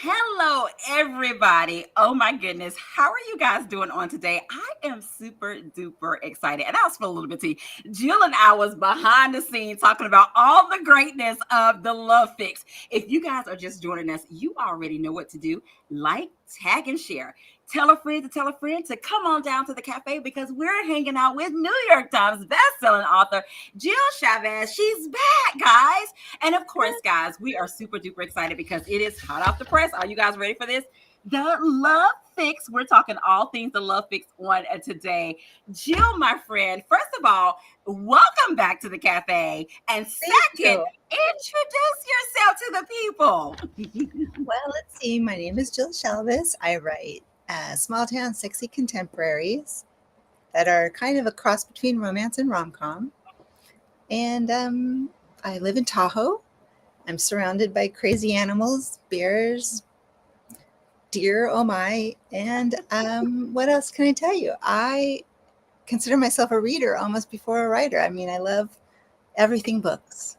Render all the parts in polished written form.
Hello, everybody. Oh my goodness. How are you guys doing on today? I am super duper excited. And I'll spill a little bit tea. Jill and I was behind the scenes talking about all the greatness of the Love Fix. If you guys are just joining us, you already know what to do. Like, tag, and share. Tell a friend to tell a friend to come on down to the cafe because we're hanging out with New York Times bestselling author Jill Shalvis. She's back, guys. And of course, guys, we are super duper excited because it is hot off the press. Are you guys ready for this? The Love Fix. We're talking all things the Love Fix on today. Jill, my friend, first of all, welcome back to the cafe. And second, introduce yourself to the people. Well, let's see. My name is Jill Shalvis. I write small town sexy contemporaries that are kind of a cross between romance and rom-com. And I live in Tahoe. I'm surrounded by crazy animals, bears, deer, oh my. And what else can I tell you? I consider myself a reader almost before a writer. I mean, I love everything books.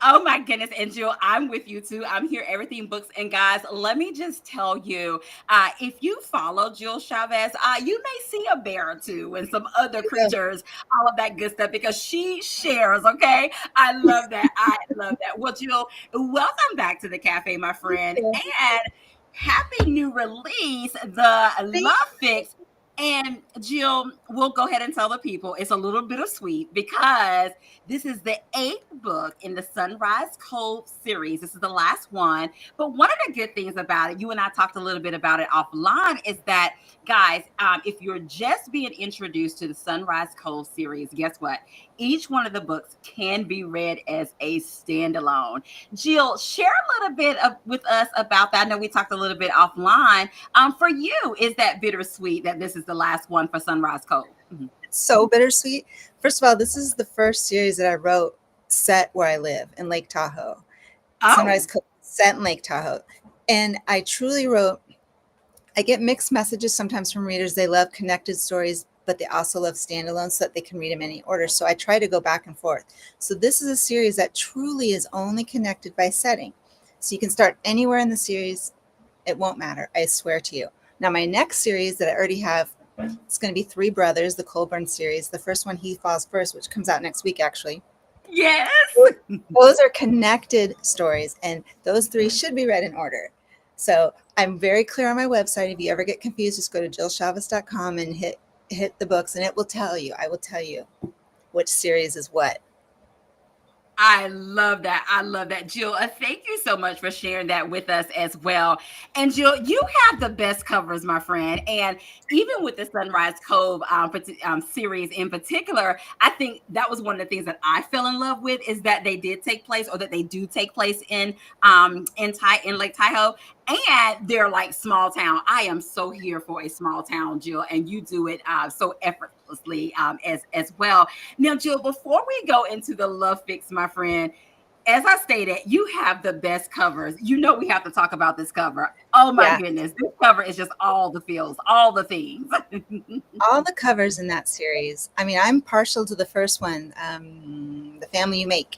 Oh my goodness, and Jill, I'm with you too. I'm here, everything books. And guys, let me just tell you, if you follow Jill Chavez, you may see a bear or two and some other creatures, all of that good stuff, because she shares, okay? I love that. I love that. Well, Jill, welcome back to the cafe, my friend. And happy new release, the Love Fix. And Jill, we'll go ahead and tell the people it's a little bit of sweet because this is the 8th book in the Sunrise Cove series. This is the last one. But one of the good things about it, you and I talked a little bit about it offline, is that, guys, if you're just being introduced to the Sunrise Cove series, guess what? Each one of the books can be read as a standalone. Jill, share a little bit with us about that. I know we talked a little bit offline. For you, is that bittersweet that this is the last one for Sunrise Cove? Mm-hmm. So bittersweet. First of all, this is the first series that I wrote set where I live in Lake Tahoe. Sunrise Cove set in Lake Tahoe. And I truly wrote, I get mixed messages sometimes from readers. They love connected stories, but they also love standalones so that they can read them in any order. So I try to go back and forth. So this is a series that truly is only connected by setting. So you can start anywhere in the series. It won't matter. I swear to you. Now, my next series that I already have, it's going to be 3 brothers, the Colburn series. The first one, He Falls First, which comes out next week, actually. Yes. Those are connected stories, and those 3 should be read in order. So I'm very clear on my website. If you ever get confused, just go to jillchavez.com and hit the books, and it will tell you. I will tell you which series is what. I love that. I love that. Jill, thank you so much for sharing that with us as well. And Jill, you have the best covers, my friend. And even with the Sunrise Cove series in particular, I think that was one of the things that I fell in love with, is that they did take place, or that they do take place in Lake Tahoe. And they're like small town. I am so here for a small town, Jill, and you do it so effortlessly as well. Now, Jill, before we go into the Love Fix, my friend, as I stated, you have the best covers. You know we have to talk about this cover. Oh my goodness, this cover is just all the feels, all the things. All the covers in that series. I mean, I'm partial to the first one, The Family You Make.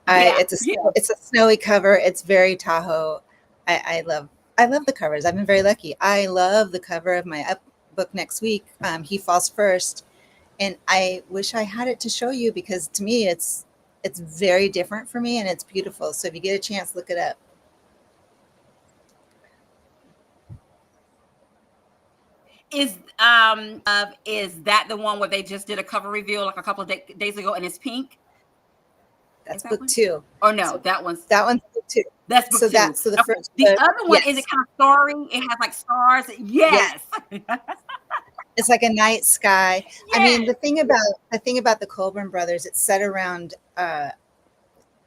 It's a snowy cover. It's very Tahoe. I love the covers. I've been very lucky. I love the cover of my book next week, He Falls First. And I wish I had it to show you, because to me it's very different for me, and it's beautiful. So if you get a chance, look it up. Is that the one where they just did a cover reveal like a couple of days ago, and it's pink? That's book 2. Oh no, that one's book 2. That's book 2. That's the first. The other one, is it kind of starry? It has like stars. Yes. It's like a night sky. Yes. I mean, the thing about the Colburn brothers, it's set around a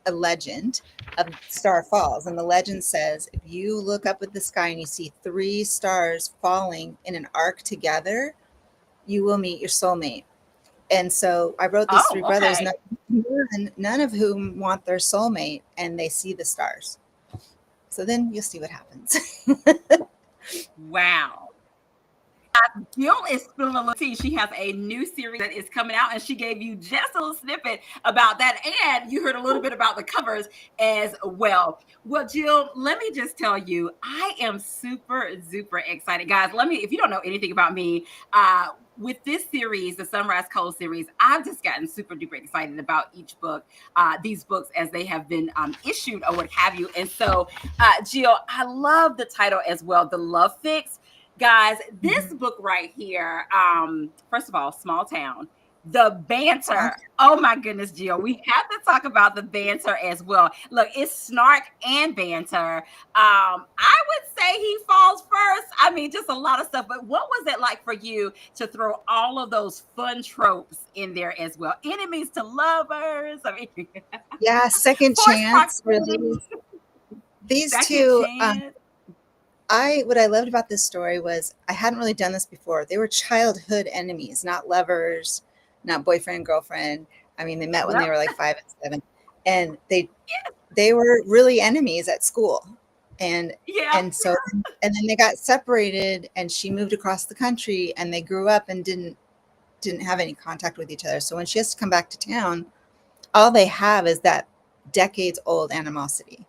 legend of Star Falls, and the legend says if you look up at the sky and you see 3 stars falling in an arc together, you will meet your soulmate. And so I wrote these 3 brothers, none of whom want their soulmate, and they see the stars. So then you'll see what happens. Wow. Gil is spilling a little tea. She has a new series that is coming out, and she gave you just a little snippet about that. And you heard a little bit about the covers as well. Well, Jill, let me just tell you, I am super, super excited. Guys, if you don't know anything about me, with this series, the Sunrise Code series, I've just gotten super duper excited about each book, these books as they have been issued or what have you. And so, Jill, I love the title as well, The Love Fix. Guys, this book right here, first of all, small town. The banter. Oh my goodness, Jill. We have to talk about the banter as well. Look, it's snark and banter. I would say he falls first. I mean, just a lot of stuff. But what was it like for you to throw all of those fun tropes in there as well? Enemies to lovers. I mean, yeah, second chance. Really, these second two. chance. What I loved about this story was I hadn't really done this before. They were childhood enemies, not lovers, not boyfriend, girlfriend. I mean, they met when they were like 5 and 7, and they were really enemies at school. And so and then they got separated, and she moved across the country, and they grew up and didn't have any contact with each other. So when she has to come back to town, all they have is that decades old animosity.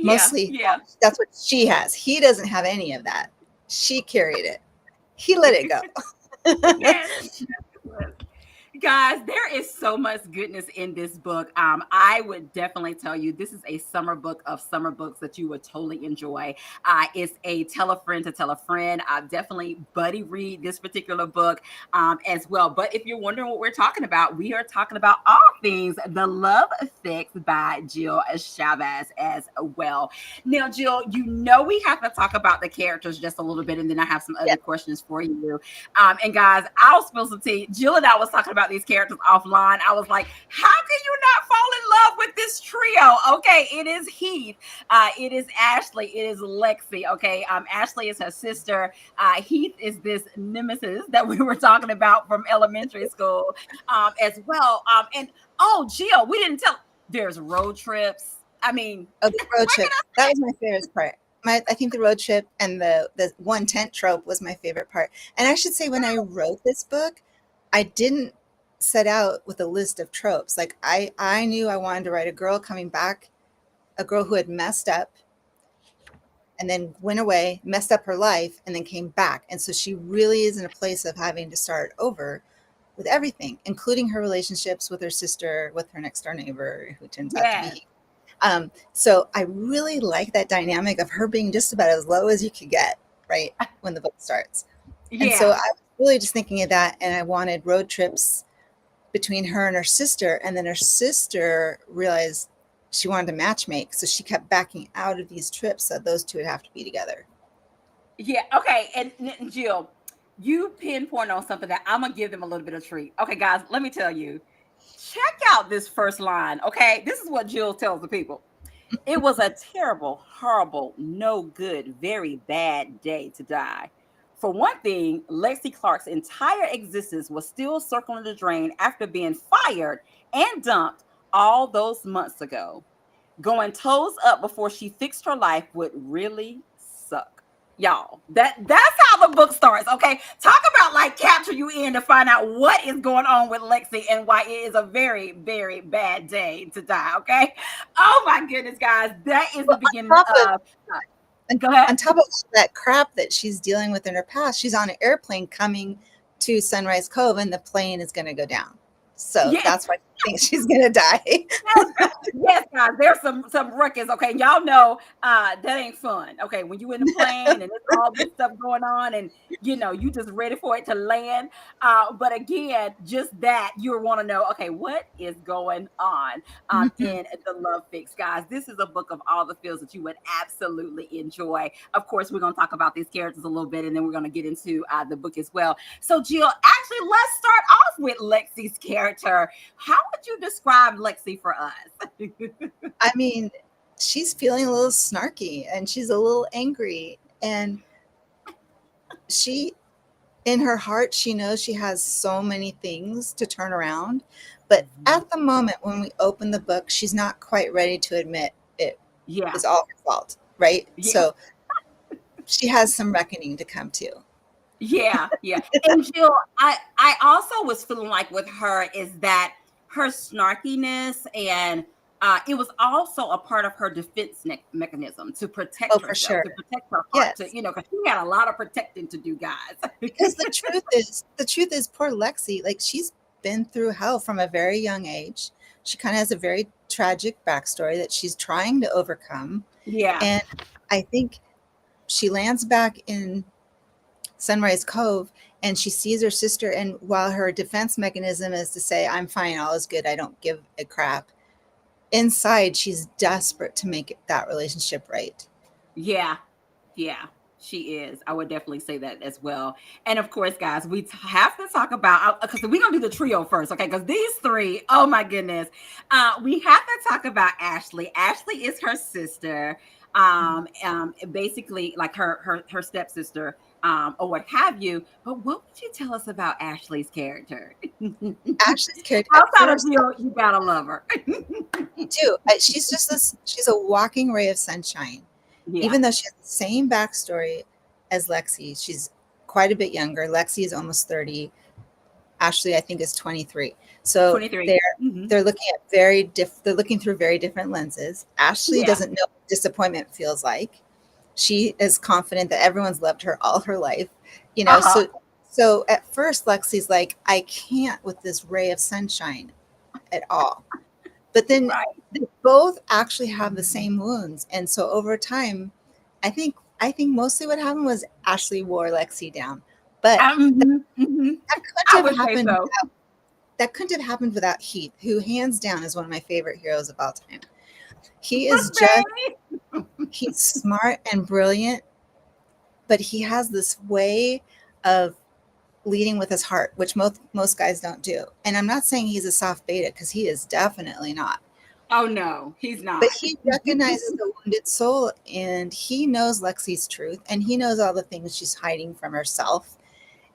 Mostly, that's what she has. He doesn't have any of that. She carried it. He let it go. Yes. Guys, there is so much goodness in this book. I would definitely tell you this is a summer book of summer books that you would totally enjoy. It's a tell a friend to tell a friend. Definitely buddy read this particular book as well. But if you're wondering what we're talking about, we are talking about all things The Love Fix by Jill Shalvis as well. Now, Jill, we have to talk about the characters just a little bit, and then I have some other questions for you. And guys, I'll spill some tea. Jill and I was talking about these characters offline. I was like, how can you not fall in love with this trio? Okay, it is Heath, it is Ashley, it is Lexi. Okay, Ashley is her sister. Heath is this nemesis that we were talking about from elementary school as well. And Jill, we didn't tell. There's road trips. I mean, the road trip. That was my favorite part. I think the road trip and the one tent trope was my favorite part. And I should say, when I wrote this book, I didn't set out with a list of tropes. Like I knew I wanted to write a girl coming back, a girl who had messed up and then went away, messed up her life, and then came back. And so she really is in a place of having to start over with everything, including her relationships with her sister, with her next door neighbor, who turns out to be. So I really like that dynamic of her being just about as low as you could get, right, when the book starts. And so I was really just thinking of that, and I wanted road trips between her and her sister, and then her sister realized she wanted to matchmake, so she kept backing out of these trips, so those two would have to be together. Yeah, okay. And Jill, you pinpoint on something that I'm gonna give them a little bit of treat. Okay, guys, let me tell you. Check out this first line, okay? This is what Jill tells the people. It was a terrible, horrible, no good, very bad day to die. For one thing, Lexi Clark's entire existence was still circling the drain after being fired and dumped all those months ago. Going toes up before she fixed her life would really suck. Y'all, that's how the book starts. Okay, talk about like capture you in to find out what is going on with Lexi and why it is a very, very bad day to die. Okay, oh my goodness, guys, that is the beginning of go ahead. On top of that crap that she's dealing with in her past, she's on an airplane coming to Sunrise Cove, and the plane is going to go down. So that's why she thinks she's going to die. Yes, guys, there's some ruckus. Okay, y'all know that ain't fun. Okay, when you in the plane and there's all this stuff going on, and you just ready for it to land. But again, just that you want to know. Okay, what is going on in The Love Fix, guys? This is a book of all the feels that you would absolutely enjoy. Of course, we're going to talk about these characters a little bit, and then we're going to get into the book as well. So, Jill, actually, let's start off with Lexi's character. How would you describe Lexi for us? I mean, she's feeling a little snarky, and she's a little angry, and she, in her heart, she knows she has so many things to turn around, but at the moment when we open the book, she's not quite ready to admit it is all her fault, right? So she has some reckoning to come to. Yeah, yeah. And Jill, I also was feeling like with her is that her snarkiness and it was also a part of her defense mechanism to protect Oh, for herself, sure. to protect her heart, to Yes. because she had a lot of protecting to do, guys. Because the truth is poor Lexi, like she's been through hell from a very young age. She kind of has a very tragic backstory that she's trying to overcome. Yeah, And I think she lands back in Sunrise Cove and she sees her sister. And while her defense mechanism is to say, I'm fine, all is good, I don't give a crap, inside she's desperate to make that relationship right. yeah, yeah. She is. I would definitely say that as well. And of course, guys, we have to talk about because we're gonna do the trio first, okay? Because these three, oh my goodness, we have to talk about Ashley. Ashley is her sister, basically like her stepsister, or what have you. But what would you tell us about Ashley's character? Ashley's character at Outside of first, you gotta love her. too, she's just this, she's a walking ray of sunshine. Yeah, Even though she has the same backstory as Lexi, she's quite a bit younger. Lexi is almost 30. Ashley, I think, is 23. So 23. they're looking at they're looking through very different lenses. Ashley Yeah. doesn't know what disappointment feels like. She is confident that everyone's loved her all her life, you Uh know. huh. So at first Lexi's like, I can't with this ray of sunshine at all. But then Right. they both actually have the same wounds. And so over time, I think mostly what happened was Ashley wore Lexi down. But Mhm, mhm. that I couldn't have would say happened so. without that couldn't have happened without Heath, who hands down is one of my favorite heroes of all time. He is just Okay. he's smart and brilliant, but he has this way of leading with his heart, which most guys don't do. And I'm not saying he's a soft beta because he is definitely not. Oh no, he's But not. he recognizes the wounded soul and he knows Lexi's truth and he knows all the things she's hiding from herself.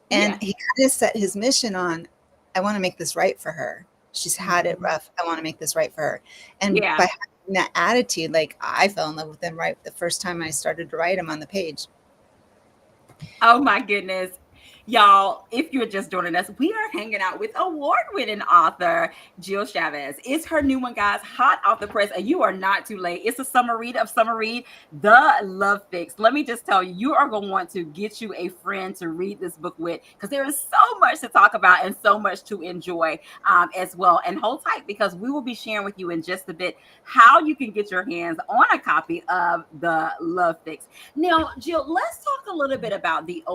And Yeah, he kind of set his mission on, I want to make this right for her. She's had it rough. I want to make this right for her. And yeah. by having that attitude, like I fell in love with him right the first time I started to write him on the page. Oh my goodness. Y'all, if you're just joining us, we are hanging out with award-winning author Jill Shalvis. It's her new one, guys, hot off the press, and you are not too late. It's a summer read of Summer Read, The Love Fix. Let me just tell you, you are going to want to get you a friend to read this book with because there is so much to talk about and so much to enjoy as well. And hold tight because we will be sharing with you in just a bit how you can get your hands on a copy of The Love Fix. Now, Jill, let's talk a little bit about the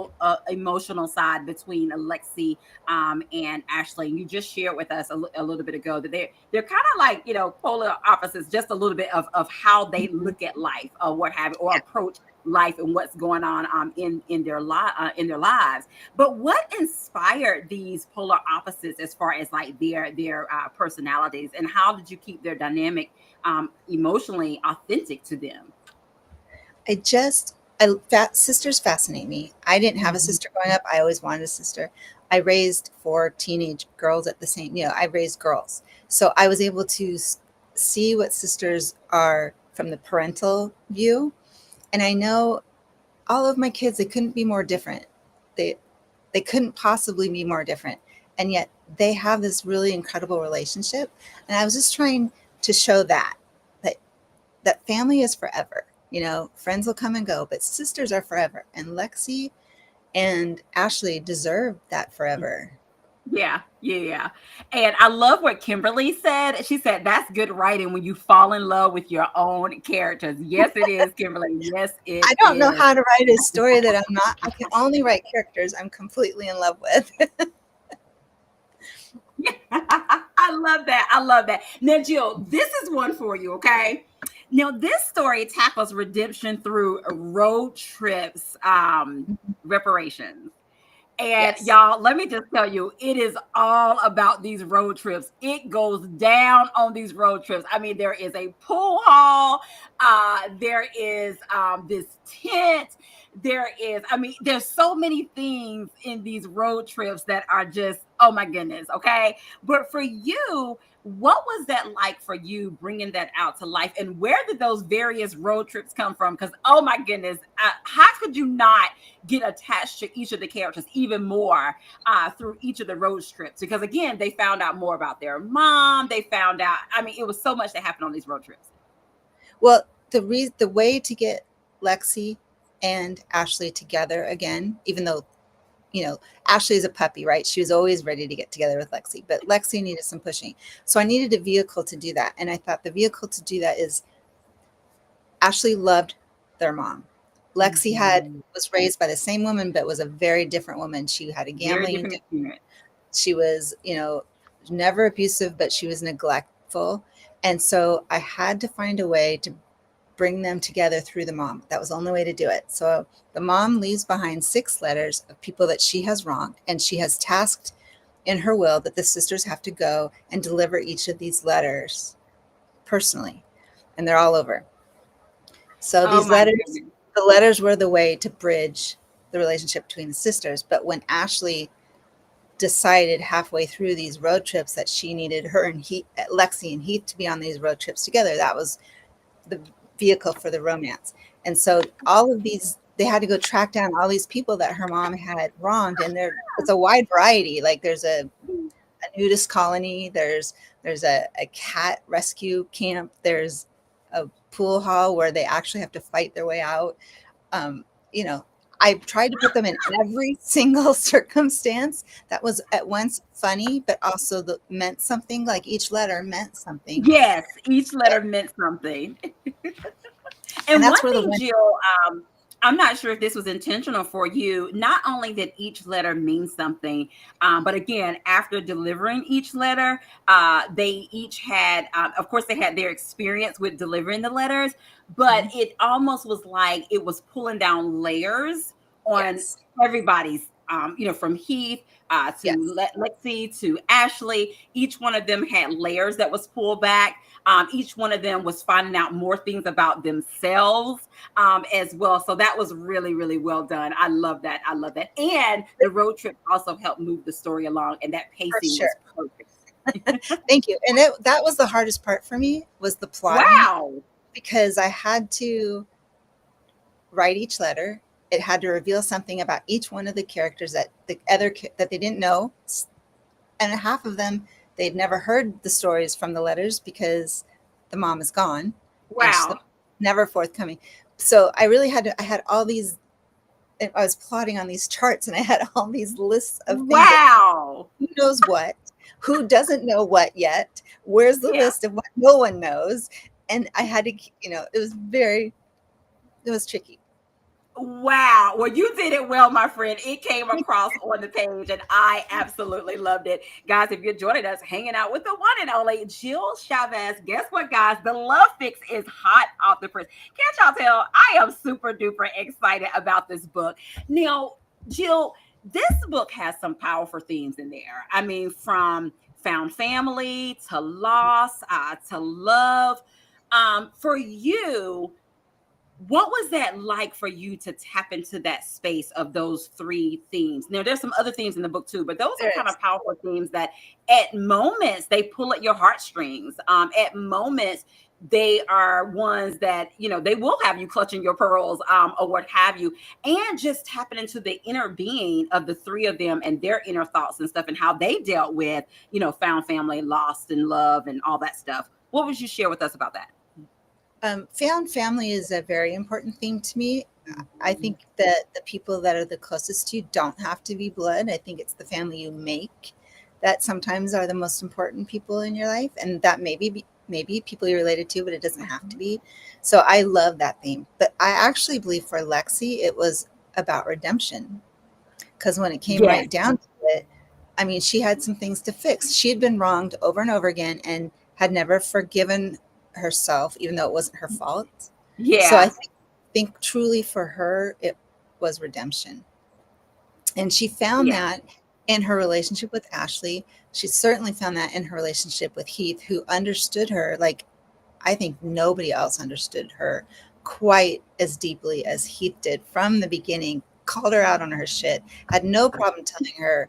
emotional side between Alexi and Ashley. You just shared with us a little bit ago that they're kind of like polar opposites, just a little bit of how they Mhm. look at life or what have you, or Yeah. approach life and what's going on in their lives. But what inspired these polar opposites as far as like their personalities, and how did you keep their dynamic emotionally authentic to them? Sisters fascinate me. I didn't have a Mhm. sister growing up. I always wanted a sister. I raised four teenage girls at the same, I raised girls. So I was able to see what sisters are from the parental view. And I know all of my kids, they couldn't be more different. They they couldn't possibly be more different. And yet they have this really incredible relationship. And I was just trying to show that that family is forever. Friends will come and go, but sisters are forever. And Lexi and Ashley deserve that forever. Yeah, yeah, yeah. And I love what Kimberly said. She said, that's good writing when you fall in love with your own characters. Yes, it is, Kimberly. Yes, it I don't know is. how to write a story that I can only write characters I'm completely in love with. I love that. I love that. Now, Jill, this is one for you, okay? Now, this story tackles redemption through road trips, reparations. And Yes. y'all, let me just tell you, it is all about these road trips. It goes down on these road trips. I mean, there is a pool hall, there is this tent, there's so many things in these road trips that are just Oh my goodness. Okay. But for you, what was that like for you bringing that out to life? And where did those various road trips come from? Because, oh my goodness, how could you not get attached to each of the characters even more through each of the road trips? Because, again, they found out more about their mom. They found out, I mean, it was so much that happened on these road trips. Well, the way to get Lexi and Ashley together again, even though, Ashley is a puppy, right? She was always ready to get together with Lexi, but Lexi needed some pushing. So I needed a vehicle to do that. And I thought the vehicle to do that is Ashley loved their mom. Lexi Mhm. was raised by the same woman, but was a very different woman. She had a Very gambling different addiction. experience. She was, never abusive, but she was neglectful. And so I had to find a way to bring them together through the mom. That was the only way to do it. So the mom leaves behind 6 letters of people that she has wronged, and she has tasked in her will that the sisters have to go and deliver each of these letters personally. And they're all over. So Oh these my letters, goodness. the letters were the way to bridge the relationship between the sisters. But when Ashley decided halfway through these road trips that she needed her and Lexi and Heath to be on these road trips together, that was the vehicle for the romance. And so all of these, they had to go track down all these people that her mom had wronged, and it's a wide variety. Like there's a nudist colony, there's a cat rescue camp, there's a pool hall where they actually have to fight their way out. Um, you know, I tried to put them in every single circumstance that was at once funny, but also meant something. Like each letter meant something, Yes, each letter meant something. and And that's one where the thing, one. Jill, I'm not sure if this was intentional for you. Not only did each letter mean something, but again, after delivering each letter, they each had, of course, they had their experience with delivering the letters, but Mhm. it almost was like it was pulling down layers on Yes, everybody's. From Heath to yes, Lexi to Ashley, each one of them had layers that was pulled back. Each one of them was finding out more things about themselves as well. So that was really, really well done. I love that. I love that. And the road trip also helped move the story along, and that for pacing sure. was perfect. Thank you. And that was the hardest part for me, was the plotting, Wow. because I had to write each letter. It had to reveal something about each one of the characters that they didn't know, and half of them they'd never heard the stories from the letters because the mom is gone and she's Wow. never forthcoming. So I really I had all these. I was plotting on these charts, and I had all these lists of things that Wow. who knows what, who doesn't know what yet, where's the Yeah. list of what no one knows, and I had to, it was tricky. Wow. Well, you did it well, my friend. It came across on the page, and I absolutely loved it. Guys, if you're joining us, hanging out with the one and only Jill Chavez, guess what, guys? The Love Fix is hot off the press. Can't y'all tell? I am super duper excited about this book. Now, Jill, this book has some powerful themes in there. I mean, from found family to loss to love. For you, what was that like for you to tap into that space of those three themes? Now, there's some other themes in the book too, but those are There kind is. of powerful themes that at moments they pull at your heartstrings. At moments, they are ones that, they will have you clutching your pearls or what have you. And just tapping into the inner being of the three of them and their inner thoughts and stuff and how they dealt with, found family, lost in love, and all that stuff. What would you share with us about that? Found family is a very important thing to me. I think that the people that are the closest to you don't have to be blood. I think it's the family you make that sometimes are the most important people in your life, and that maybe people you're related to, but it doesn't have to be. So I love that theme. But I actually believe for Lexi, it was about redemption, because when it came Yes. right down to it, I mean, she had some things to fix. She had been wronged over and over again and had never forgiven herself, even though it wasn't her fault. So I Yeah. think truly for her, it was redemption. And she found Yeah. that in her relationship with Ashley. She certainly found that in her relationship with Heath, who understood her. Like, I think nobody else understood her quite as deeply as Heath did from the beginning, called her out on her shit, had no problem telling her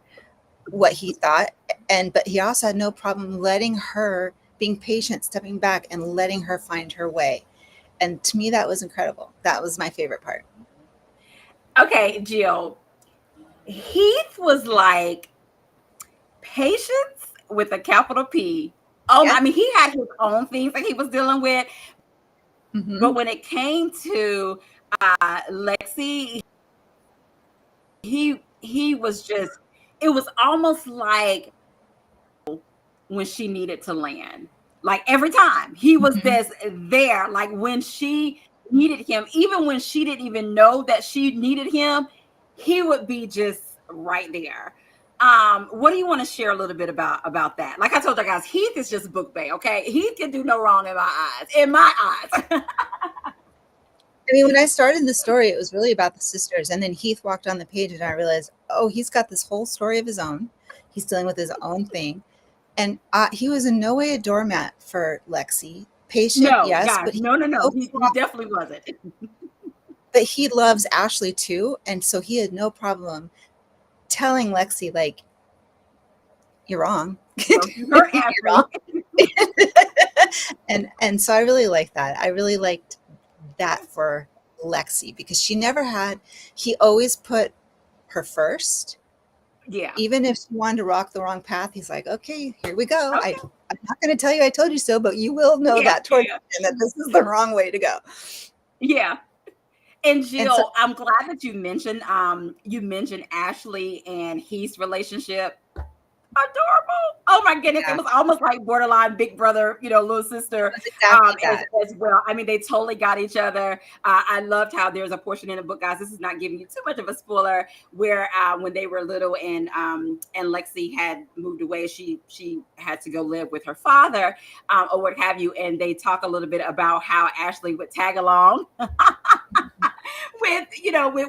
what he thought, but he also had no problem letting her, being patient, stepping back and letting her find her way. And to me, that was incredible. That was my favorite part. Okay, Jill. Heath was like patience with a capital P. Yeah. I mean, he had his own things that he was dealing with, Mm-hmm. but when it came to Lexi, he was just, it was almost like when she needed to land. Like every time he was Mm-hmm. just there, like when she needed him, even when she didn't even know that she needed him, he would be just right there. What do you want to share a little bit about that? Like I told you guys, Heath is just book bay, okay? Heath can do no wrong in my eyes. In my eyes. I mean, when I started the story, it was really about the sisters. And then Heath walked on the page, and I realized, oh, he's got this whole story of his own. He's dealing with his own thing. And he was in no way a doormat for Lexi. Patient, No, yes, guys, but no. He definitely wasn't. he loves Ashley too. And so he had no problem telling Lexi, like, you're wrong. Don't you hurt You're Ashley. wrong. And so I really liked that. I really liked that for Lexi because she never had, he always put her first. Yeah. Even if she wanted to rock the wrong path, he's like, okay, here we go. Okay. I'm not going to tell you I told you so, but you will know Yeah. that towards Yeah. the end that this is the wrong way to go. Yeah. And And so, Jill, I'm glad that you mentioned Ashley and Heath's relationship. Adorable. Oh my goodness. It yeah, was almost like borderline big brother, little sister, it was exactly that. as well. I mean, they totally got each other. I loved how there's a portion in the book, guys. This is not giving you too much of a spoiler, where when they were little and Lexi had moved away, she had to go live with her father, or what have you. And they talk a little bit about how Ashley would tag along with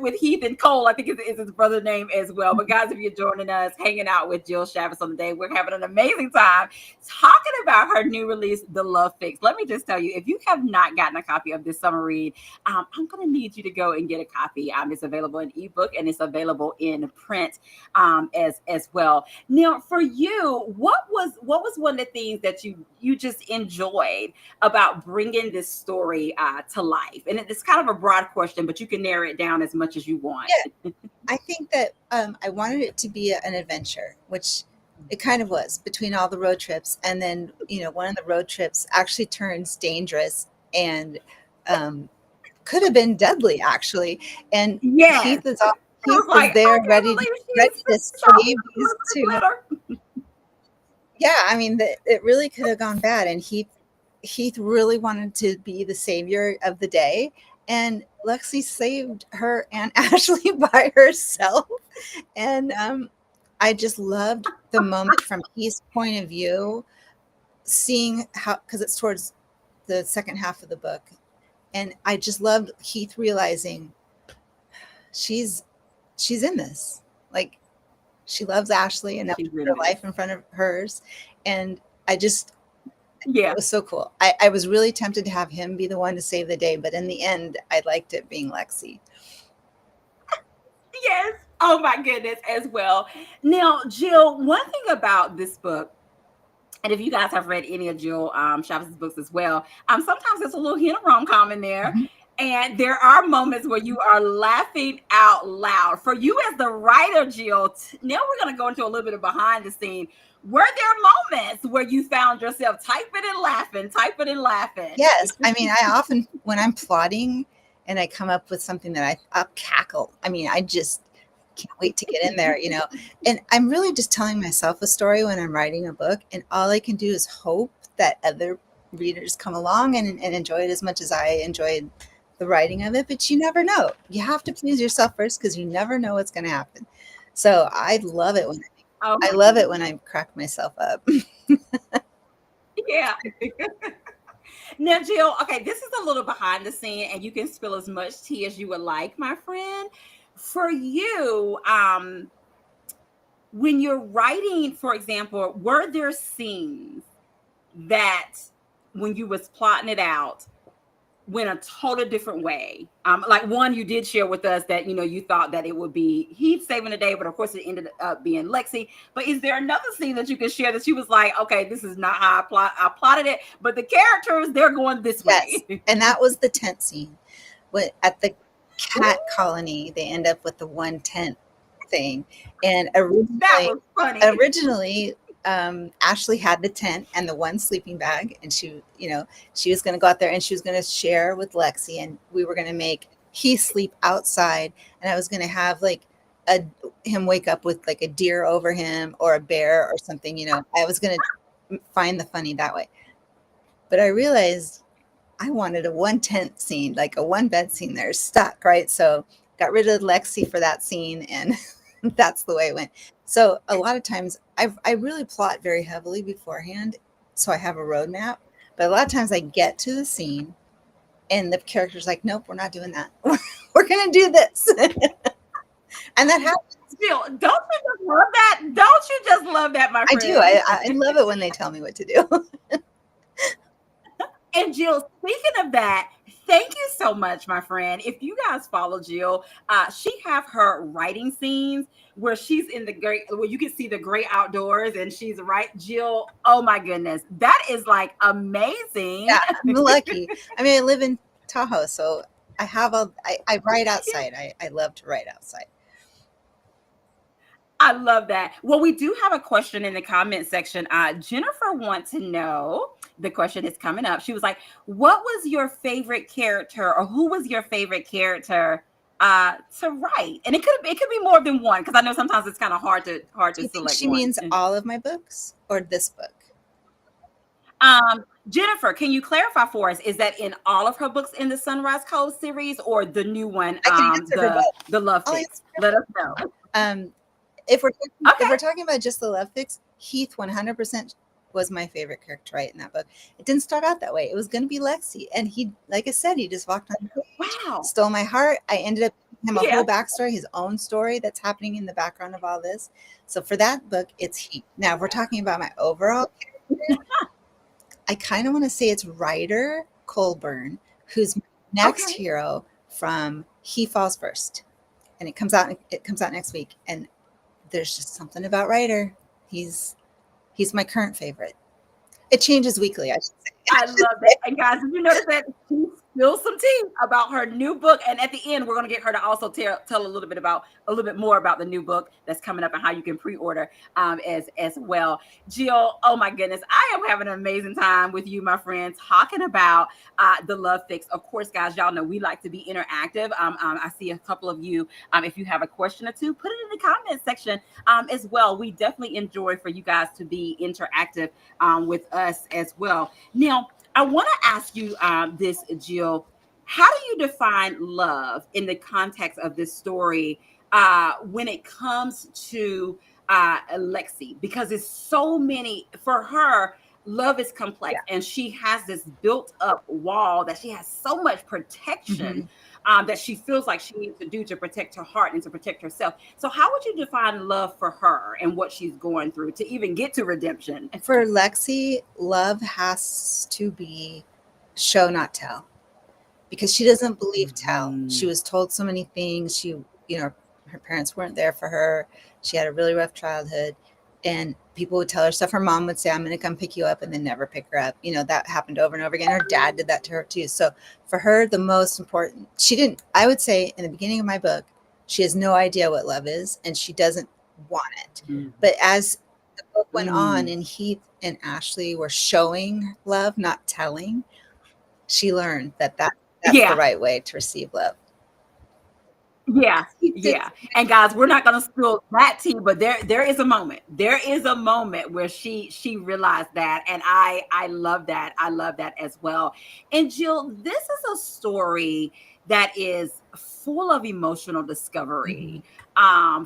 with Heath and Cole. I think is his brother's name as well. But guys, if you're joining us, hanging out with Jill Shalvis on the day, we're having an amazing time talking about her new release, The Love Fix. Let me just tell you, if you have not gotten a copy of this summer read, I'm going to need you to go and get a copy. It's available in ebook and it's available in print as well. Now, for you, what was one of the things that you just enjoyed about bringing this story to life? And it's kind of a broad question, but you can narrow it down as much as you want. Yeah, I think that I wanted it to be an adventure, which it kind of was between all the road trips. And then, one of the road trips actually turns dangerous and could have been deadly, actually. And Yes. I Heath was was like, I there can't ready, believe ready she's to so save these two. glitter. Yeah, I mean, it really could have gone bad. And Heath really wanted to be the savior of the day. And Lexi saved her and Ashley by herself. And I just loved the moment from Heath's point of view, seeing how, because it's towards the second half of the book. And I just loved Heath realizing she's in this. Like, she loves Ashley and She her really does. life in front of hers. And it Yeah. was so cool. I was really tempted to have him be the one to save the day, but in the end, I liked it being Lexi. Yes. Oh my goodness, as well. Now, Jill, one thing about this book, and if you guys have read any of Jill Chavez's books as well, sometimes there's a little hint of rom-com in there. Mhm. And there are moments where you are laughing out loud. For you as the writer, Jill, now we're going to go into a little bit of behind the scene. Were there moments where you found yourself typing and laughing? Yes. I mean, I often, when I'm plotting and I come up with something that I'll cackle. I mean, I just can't wait to get in there. And I'm really just telling myself a story when I'm writing a book. And all I can do is hope that other readers come along and enjoy it as much as I enjoyed the writing of it. But you never know. You have to please yourself first because you never know what's going to happen. So I love it Oh I my love it goodness. when I crack myself up. Yeah. Now, Jill, okay, this is a little behind the scene, and you can spill as much tea as you would like, my friend. For you, when you're writing, for example, were there scenes that when you was plotting it out went a totally different way. Like one, you did share with us that you thought that it would be Heath saving the day, but of course it ended up being Lexi. But is there another scene that you can share that she was like, okay, this is not how I plotted it, but the characters, they're going this Yes, way? and that was the tent scene. When at the cat Ooh, colony, they end up with the one tent thing, and that was funny. originally Ashley had the tent and the one sleeping bag, and she was going to go out there and she was going to share with Lexi, and we were going to make he sleep outside, and I was going to have like a him wake up with like a deer over him or a bear or something. I was going to find the funny that way, but I realized I wanted a one tent scene, like a one bed scene. They're stuck, right? So got rid of Lexi for that scene, and that's the way it went. So a lot of times I really plot very heavily beforehand, so I have a roadmap. But a lot of times I get to the scene, and the character's like, "Nope, we're not doing that. We're gonna do this," and that happens. Jill, don't you just love that? Don't you just love that, my I do. friend? I love it when they tell me what to do. And Jill, speaking of that, thank you so much, my friend. If you guys follow Jill, she have her writing scenes where she's in the great, where you can see the great outdoors, and she's right. Jill, oh my goodness, that is like amazing. Yeah, I'm lucky. I mean, I live in Tahoe, so I write outside. I love to write outside. I love that. Well, we do have a question in the comment section. Jennifer wants to know. The question is coming up. She was like, "What was your favorite character, or who was your favorite character to write?" And it could be more than one, because I know sometimes it's kind of hard Do to you think select she one. means all of my books or this book? Jennifer, can you clarify for us? Is that in all of her books in the Sunrise Code series, or the new one, I can answer for both. the Love I'll Fix? answer Let us know. for both. If Okay. we're talking about just the love fix, Heath 100% was my favorite character right in that book. It didn't start out that way. It was going to be Lexi, and he, like I said, he just walked on the page, Wow. stole my heart. I ended up giving him a Yeah. whole backstory, his own story that's happening in the background of all this. So for that book, it's Heath. Now, if we're talking about my overall character, I kind of want to say it's Ryder Colburn, who's my next Okay. hero from He Falls First, and it comes out next week. And there's just something about Ryder. He's my current favorite. It changes weekly, I should say. I love that. And guys, did you notice that she spilled some tea about her new book? And at the end, we're going to get her to also tell a little bit more about the new book that's coming up and how you can pre-order as well. Jill, oh my goodness, I am having an amazing time with you, my friend, talking about the Love Fix. Of course, guys, y'all know we like to be interactive. I see a couple of you. If you have a question or two, put it in the comment section as well. We definitely enjoy for you guys to be interactive with us as well. Now, I want to ask you this, Jill. How do you define love in the context of this story when it comes to Lexi? Because it's so many, for her, love is complex, and she has this built up wall that she has so much protection Mhm. that she feels like she needs to do to protect her heart and to protect herself. So, how would you define love for her and what she's going through to even get to redemption? For Lexi, love has to be show, not tell, because she doesn't believe tell. She Mhm. was told so many things. Her parents weren't there for her. She had a really rough childhood, and people would tell her stuff. Her mom would say, "I'm going to come pick you up," and then never pick her up. That happened over and over again. Her dad did that to her too. So for her, the most important, she didn't, I would say in the beginning of my book, she has no idea what love is, and she doesn't want it. Mhm. But as the book went on Mm. and Heath and Ashley were showing love, not telling, she learned that's the Yeah. right way to receive love. Yeah, He did. yeah. And guys, we're not gonna spill that tea, but there is a moment. There is a moment where she realized that, and I love that. I love that as well. And Jill, this is a story that is full of emotional Mhm. discovery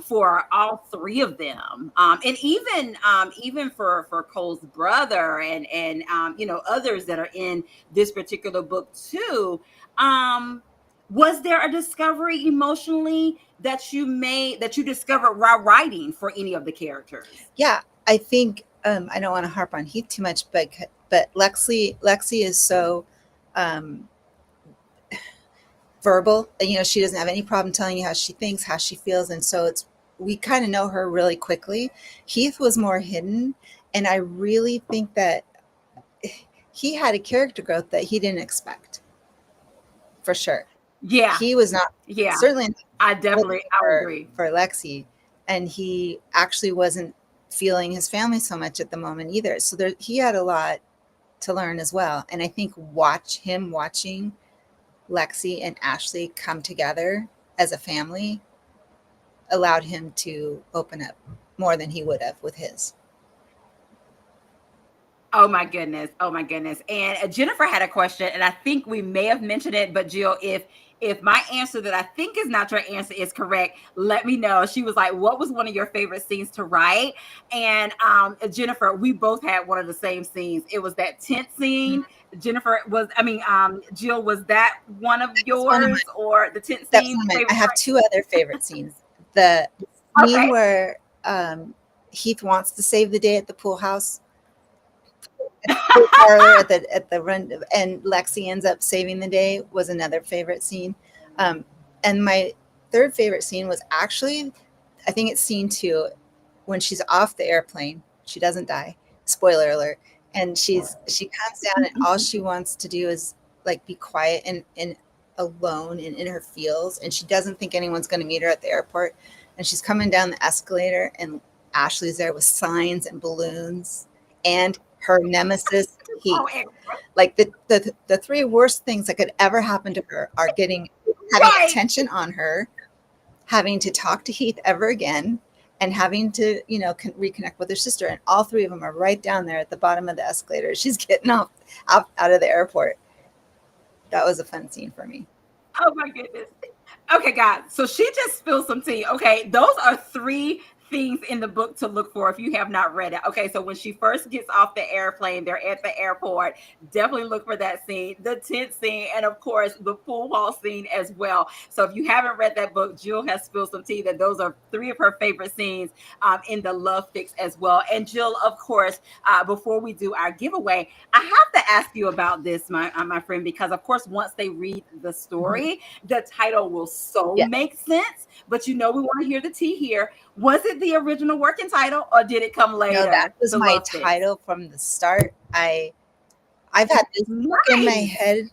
for all three of them, and even for Cole's brother, and others that are in this particular book too. Was there a discovery emotionally that you discovered while writing for any of the characters? Yeah, I think I don't want to harp on Heath too much, but Lexi is so um, verbal. She doesn't have any problem telling you how she thinks, how she feels, and so we kind of know her really quickly. Heath was more hidden, and I really think that he had a character growth that he didn't expect, for sure. Yeah. He was not Yeah. certainly not I looking would agree. for Lexi, and he actually wasn't feeling his family so much at the moment either. So he had a lot to learn as well. And I think watching Lexi and Ashley come together as a family allowed him to open up more than he would have with his. Oh my goodness. Oh my goodness. And Jennifer had a question, and I think we may have mentioned it, but Jill, if my answer that I think is not your answer is correct, let me know. She was like, what was one of your favorite scenes to write? And Jennifer, we both had one of the same scenes. It was that tent scene. Jennifer was, I mean, Jill, was that one of That's one of my yours, or the tent That was scene one of mine. I favorite? have two other favorite scenes. The scene Okay. where Heath wants to save the day at the pool house, pool parlor at the run, and Lexi ends up saving the day was another favorite scene. And my third favorite scene was actually, I think it's scene two, when she's off the airplane. She doesn't die. Spoiler alert. And she comes down, and all she wants to do is like be quiet and alone and in her feels. And she doesn't think anyone's going to meet her at the airport. And she's coming down the escalator, and Ashley's there with signs and balloons and her nemesis Heath. Oh, Like the three worst things that could ever happen to her are having right. attention on her, having to talk to Heath ever again, and having to, reconnect with her sister. And all three of them are right down there at the bottom of the escalator. She's getting out of the airport. That was a fun scene for me. Oh my goodness. Okay, guys. So she just spilled some tea. Okay, those are three things in the book to look for if you have not read it. Okay, so when she first gets off the airplane, they're at the airport. Definitely look for that scene, the tent scene, and of course the pool hall scene as well. So if you haven't read that book, Jill has spilled some tea that those are three of her favorite scenes in the Love Fix as well. And Jill, of course, before we do our giveaway, I have to ask you about this, my friend, because of course once they read the story, the title will so Yeah. make sense. But we want to hear the tea here. Was it the original working title, or did it come later? No, that was The my Love Fix? title from the start. I've had this book in my head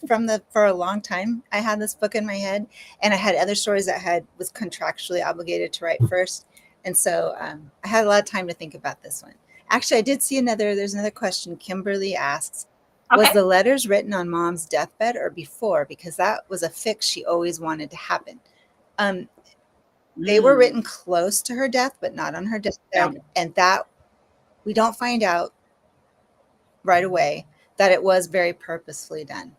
for a long time. I had this book in my head, and I had other stories that was contractually obligated to write first, and so I had a lot of time to think about this one. Actually, I did see there's another question. Kimberly asks, was Okay. the letters written on Mom's deathbed or before? Because that was a fix she always wanted to happen. They were written close to her death, but not on her deathbed, and that we don't find out right away that it was very purposefully done.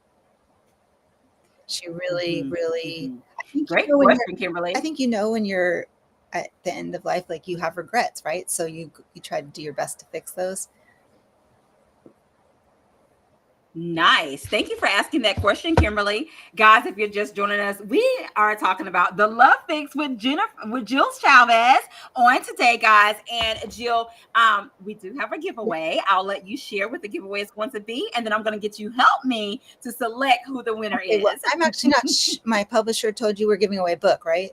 She really, really, I think Great question, Kimberly. I think when you're at the end of life, like you have regrets, right? So you try to do your best to fix those. Nice. Thank you for asking that question, Kimberly. Guys, if you're just joining us, we are talking about the Love Fix with Jill Shalvis on today, guys. And Jill, we do have a giveaway. I'll let you share what the giveaway is going to be, and then I'm going to get you help me to select who the winner is. Well, I'm actually not. My publisher told you we're giving away a book, right?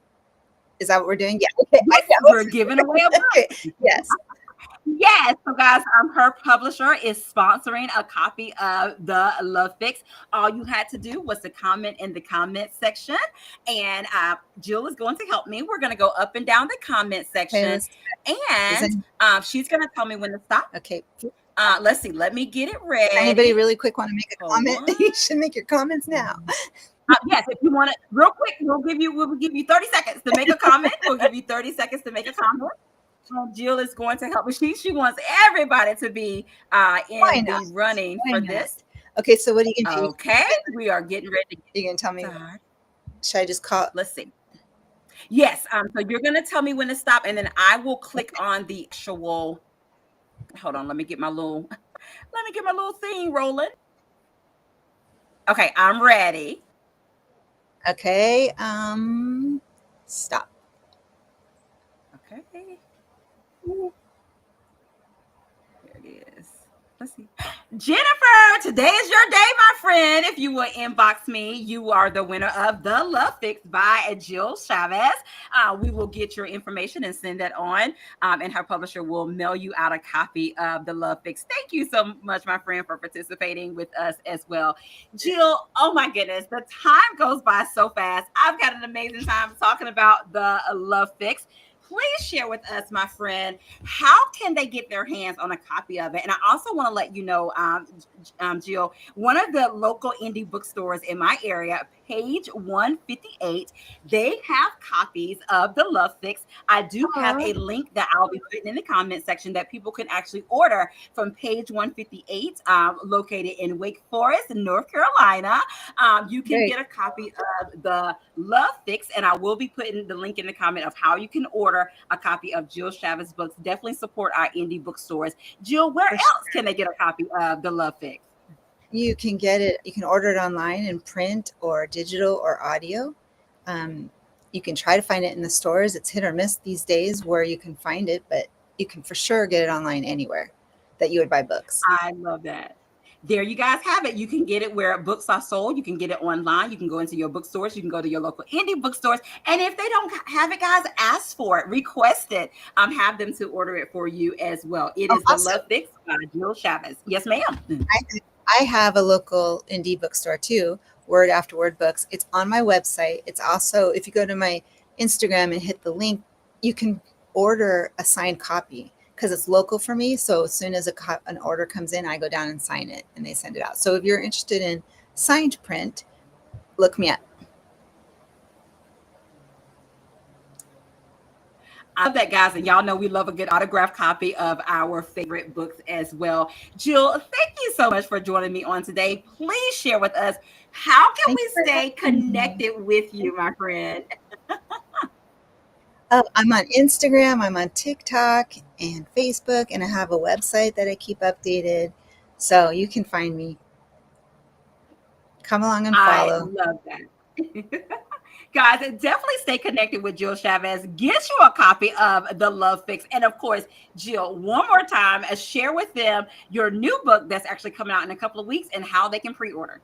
Is that what we're doing? Yeah. Okay. Yes, we're giving away a book. Okay. Yes. Yes. So, guys, her publisher is sponsoring a copy of the Love Fix. All you had to do was to comment in the comment section, and Jill is going to help me. We're going to go up and down the comment section, and she's going to tell me when to stop. Okay. Let's see. Let me get it ready. Anybody really quick want to make a comment? You should make your comments now. Yes, if you want it real quick, we'll give you 30 seconds to make a comment. We'll give you 30 seconds to make a comment. Jill is going to help me. She wants everybody to be in the running for this. Okay, so what are you going to do? Okay, we are getting ready. You're going to tell me. Should I just call? Let's see. Yes. So you're going to tell me when to stop, and then I will click on the actual. Hold on. Let me get my little thing rolling. Okay, I'm ready. Okay. Stop. Okay. Here it is. Let's see. Jennifer, today is your day, my friend. If you will inbox me, you are the winner of The Love Fix by Jill Shalvis. We will get your information and send that on, and her publisher will mail you out a copy of The Love Fix. Thank you so much, my friend, for participating with us as well. Jill, oh my goodness, the time goes by so fast. I've got an amazing time talking about The Love Fix. Please share with us, my friend, how can they get their hands on a copy of it? And I also want to let you know, Jill, one of the local indie bookstores in my area, page 158, they have copies of The Love Fix. I do have a link that I'll be putting in the comment section that people can actually order from page 158, located in Wake Forest, North Carolina. You can get a copy of The Love Fix, and I will be putting the link in the comment of how you can order a copy of Jill Shalvis books. Definitely support our indie bookstores. Jill, where else can they get a copy of The Love Fix? You can get it, you can order it online in print or digital or audio. You can try to find it in the stores. It's hit or miss these days where you can find it, but you can for sure get it online anywhere that you would buy books. I love that. There you guys have it. You can get it where books are sold. You can get it online. You can go into your bookstores. You can go to your local indie bookstores. And if they don't have it, guys, ask for it, request it. Have them to order it for you as well. It is The Love Fix by Jill Shalvis. Yes, ma'am. I have a local indie bookstore too, Word After Word Books. It's on my website. It's also, if you go to my Instagram and hit the link, you can order a signed copy because it's local for me. So as soon as an order comes in, I go down and sign it and they send it out. So if you're interested in signed print, look me up. I love that, guys. And y'all know we love a good autographed copy of our favorite books as well. Jill, thank you so much for joining me on today. Please share with us, how can we stay connected with you, my friend? I'm on Instagram, I'm on TikTok and Facebook, and I have a website that I keep updated. So you can find me. Come along and follow. I love that. Guys, definitely stay connected with Jill Shalvis. Get you a copy of The Love Fix. And of course, Jill, one more time, share with them your new book that's actually coming out in a couple of weeks and how they can pre-order.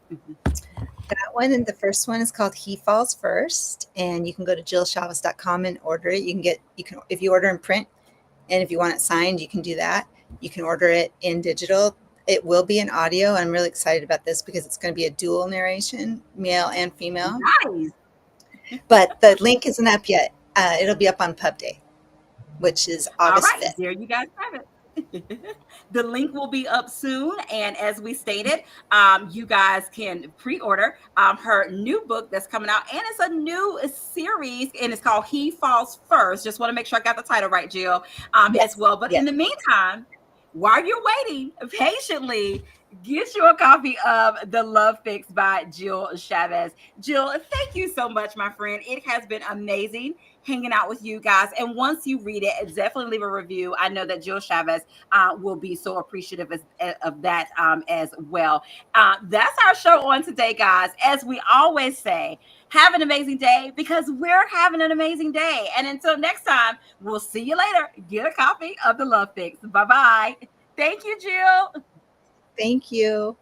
That one, and the first one is called He Falls First, and you can go to jillshalvis.com and order it. You can if you order in print, and if you want it signed, you can do that. You can order it in digital. It will be in audio. I'm really excited about this because it's going to be a dual narration, male and female. Nice. But the link isn't up yet. It'll be up on Pub Day, which is August 5th. There you guys have it. The link will be up soon, and as we stated, you guys can pre-order her new book that's coming out, and it's a new series, and it's called He Falls First. Just want to make sure I got the title right, Jill, as well. But in the meantime, while you're waiting patiently, get you a copy of The Love Fix by Jill Shalvis. Jill, thank you so much, my friend. It has been amazing hanging out with you guys. And once you read it, definitely leave a review. I know that Jill Shalvis will be so appreciative of that as well. That's our show on today, guys. As we always say, have an amazing day because we're having an amazing day. And until next time, we'll see you later. Get a copy of The Love Fix. Bye-bye. Thank you, Jill. Thank you.